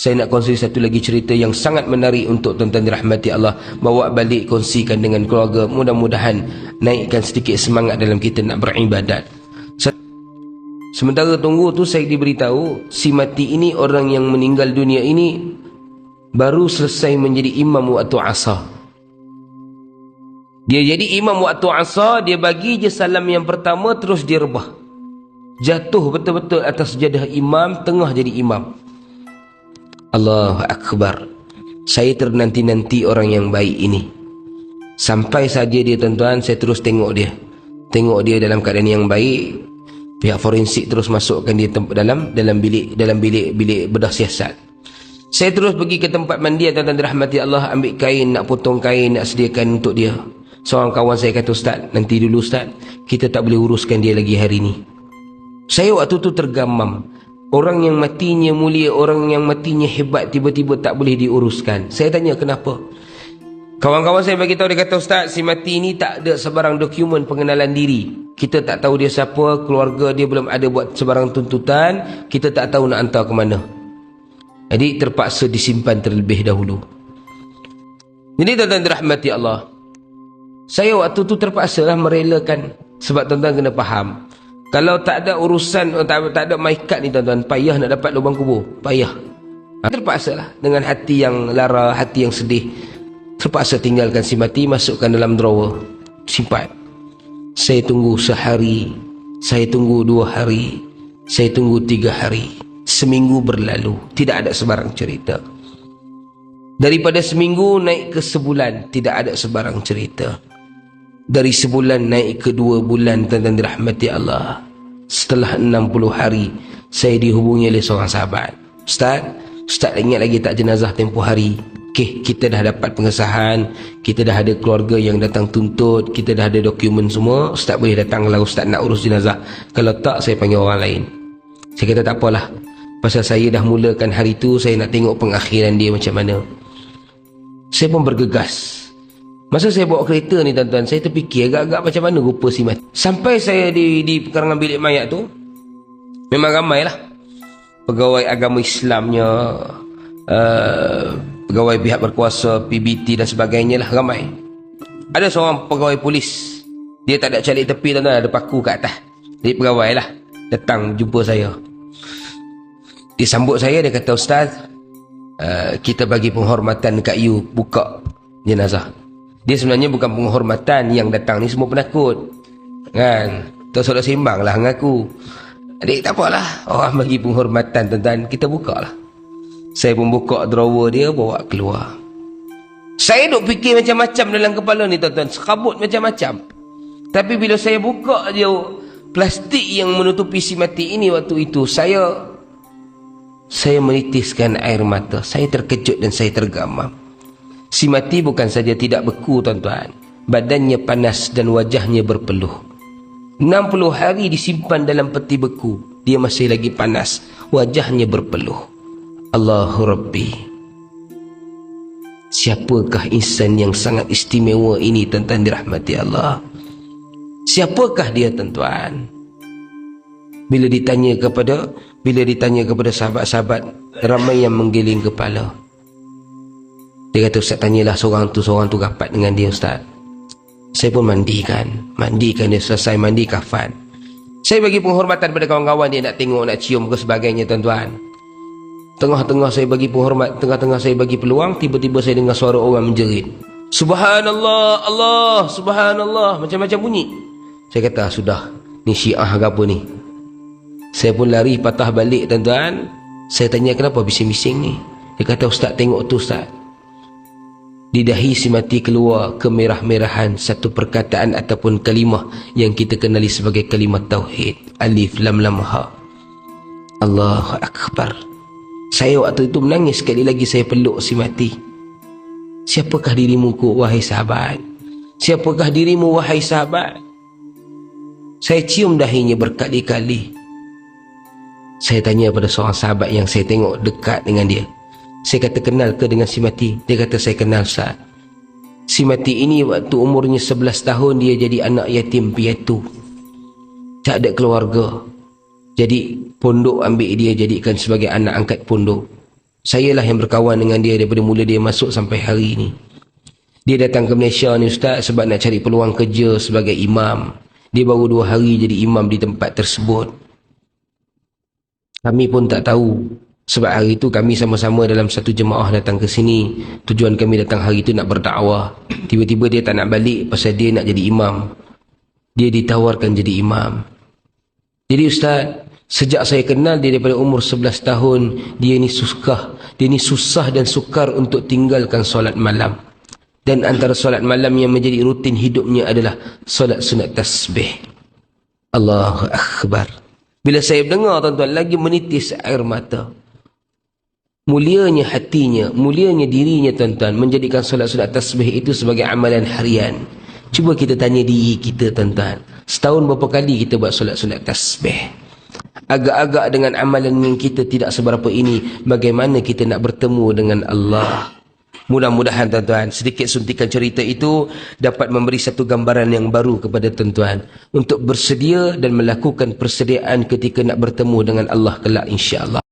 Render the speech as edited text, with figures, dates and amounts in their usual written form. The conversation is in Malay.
Saya nak kongsi satu lagi cerita yang sangat menarik untuk tuan-tuan dirahmati Allah. Bawa balik, kongsikan dengan keluarga. Mudah-mudahan naikkan sedikit semangat dalam kita nak beribadat. Sementara tunggu tu saya diberitahu, si mati ini, orang yang meninggal dunia ini, baru selesai menjadi imam waktu asar. Dia jadi imam waktu asar, dia bagi je salam yang pertama, terus dia rebah. Jatuh betul-betul atas sejadah imam, tengah jadi imam. Allahu Akbar. Saya ternanti-nanti orang yang baik ini. Sampai saja dia tuan-tuan, saya terus tengok dia. Tengok dia dalam keadaan yang baik. Pihak forensik terus masukkan dia dalam bilik bedah siasat. Saya terus pergi ke tempat mandi, tuan-tuan dirahmati Allah, ambil kain, nak potong kain, nak sediakan untuk dia. Seorang kawan saya kata, "Ustaz, nanti dulu Ustaz, kita tak boleh uruskan dia lagi hari ni." Saya waktu tu tergamam. Orang yang matinya mulia, orang yang matinya hebat, tiba-tiba tak boleh diuruskan. Saya tanya kenapa. Kawan-kawan saya bagi tahu, dia kata, "Ustaz, si mati ni tak ada sebarang dokumen pengenalan diri. Kita tak tahu dia siapa, keluarga dia belum ada buat sebarang tuntutan, kita tak tahu nak hantar ke mana. Jadi terpaksa disimpan terlebih dahulu." Jadi tuan-tuan dirahmati Allah, saya waktu tu terpaksalah merelakan. Sebab tuan-tuan kena faham, kalau tak ada urusan, tak ada maikat ni tuan-tuan, payah nak dapat lubang kubur. Payah. Terpaksalah dengan hati yang lara, hati yang sedih, terpaksa tinggalkan si mati, masukkan dalam drawer, simpan. Saya tunggu sehari, saya tunggu 2 hari, saya tunggu 3 hari. Seminggu berlalu, tidak ada sebarang cerita. Daripada seminggu naik ke sebulan, tidak ada sebarang cerita. Dari sebulan naik ke 2 bulan, tuan-tuan dirahmati Allah. Setelah 60 hari, saya dihubungi oleh seorang sahabat. Ustaz ingat lagi tak jenazah tempoh hari? Okey, kita dah dapat pengesahan, kita dah ada keluarga yang datang tuntut, kita dah ada dokumen semua. Ustaz boleh datang kalau Ustaz nak urus jenazah. Kalau tak, saya panggil orang lain. Saya kata tak apalah, pasal saya dah mulakan hari tu, saya nak tengok pengakhiran dia macam mana. Saya pun bergegas. Masa saya bawa kereta ni tuan-tuan, saya terfikir agak-agak macam mana rupa si mati. Sampai saya di pekarangan bilik mayat tu, memang ramailah pegawai agama Islamnya, pegawai pihak berkuasa, PBT dan sebagainya lah, ramai. Ada seorang pegawai polis, dia tak ada calik tepi tuan-tuan, ada paku kat atas. Jadi pegawai lah datang jumpa saya. Dia sambut saya, dia kata, "Ustaz, kita bagi penghormatan dekat you buka jenazah." Dia sebenarnya bukan penghormatan, yang datang ni semua penakut, kan? Terus seimbang lah dengan aku. Adik, tak apalah, orang bagi penghormatan tuan-tuan, kita buka lah. Saya pun buka drawer dia, bawa keluar. Saya duk fikir macam-macam dalam kepala ni tuan-tuan, sekabut macam-macam. Tapi bila saya buka je plastik yang menutupi si mati ini waktu itu, saya menitiskan air mata. Saya terkejut dan saya tergamam. Si mati bukan saja tidak beku tuan-tuan, badannya panas dan wajahnya berpeluh. 60 hari disimpan dalam peti beku, dia masih lagi panas, wajahnya berpeluh. Allahu Rabbi, siapakah insan yang sangat istimewa ini tuan-tuan dirahmati Allah? Siapakah dia tuan-tuan? Bila ditanya kepada sahabat-sahabat, ramai yang menggiling kepala. Dia kata, "Ustaz, tanyalah seorang tu rapat dengan dia Ustaz." Saya pun mandikan dia, selesai mandi kafan. Saya bagi penghormatan pada kawan-kawan dia, nak tengok, nak cium ke sebagainya tuan-tuan. Tengah-tengah saya bagi penghormat, tengah-tengah saya bagi peluang, tiba-tiba saya dengar suara orang menjerit, "Subhanallah, Allah, Subhanallah," macam-macam bunyi. Saya kata, "Sudah, ni Syiah ke apa ni?" Saya pun lari patah balik tuan-tuan. Saya tanya, "Kenapa bising-bising ni?" Dia kata, "Ustaz, tengok tu Ustaz." Di dahi si mati keluar kemerah-merahan satu perkataan ataupun kalimah yang kita kenali sebagai kalimah tauhid. Alif lam lam ha. Allahu Akbar. Saya waktu itu menangis, sekali lagi saya peluk si mati. Siapakah dirimu wahai sahabat? Siapakah dirimu wahai sahabat? Saya cium dahinya berkali-kali. Saya tanya pada seorang sahabat yang saya tengok dekat dengan dia. Saya kata, "Kenal ke dengan si mati?" Dia kata, "Saya kenal Ustaz. Si mati ini waktu umurnya 11 tahun dia jadi anak yatim piatu. Tak ada keluarga. Jadi pondok ambil dia jadikan sebagai anak angkat pondok. Sayalah yang berkawan dengan dia daripada mula dia masuk sampai hari ini. Dia datang ke Malaysia ni Ustaz sebab nak cari peluang kerja sebagai imam. Dia baru 2 hari jadi imam di tempat tersebut. Kami pun tak tahu. Sebab hari itu kami sama-sama dalam satu jemaah datang ke sini. Tujuan kami datang hari itu nak berdakwah. Tiba-tiba dia tak nak balik pasal dia nak jadi imam. Dia ditawarkan jadi imam. Jadi Ustaz, sejak saya kenal dia daripada umur 11 tahun, dia ni susah dan sukar untuk tinggalkan solat malam. Dan antara solat malam yang menjadi rutin hidupnya adalah solat sunat tasbih. Allahu Akbar. Bila saya dengar tuan-tuan, lagi menitis air mata. Mulianya hatinya, mulianya dirinya tuan-tuan, menjadikan solat sunat tasbih itu sebagai amalan harian. Cuba kita tanya diri kita tuan-tuan, setahun berapa kali kita buat solat sunat tasbih? Agak-agak dengan amalan yang kita tidak seberapa ini, bagaimana kita nak bertemu dengan Allah? Mudah-mudahan tuan-tuan, sedikit suntikan cerita itu dapat memberi satu gambaran yang baru kepada tuan-tuan untuk bersedia dan melakukan persediaan ketika nak bertemu dengan Allah kelak insya-Allah.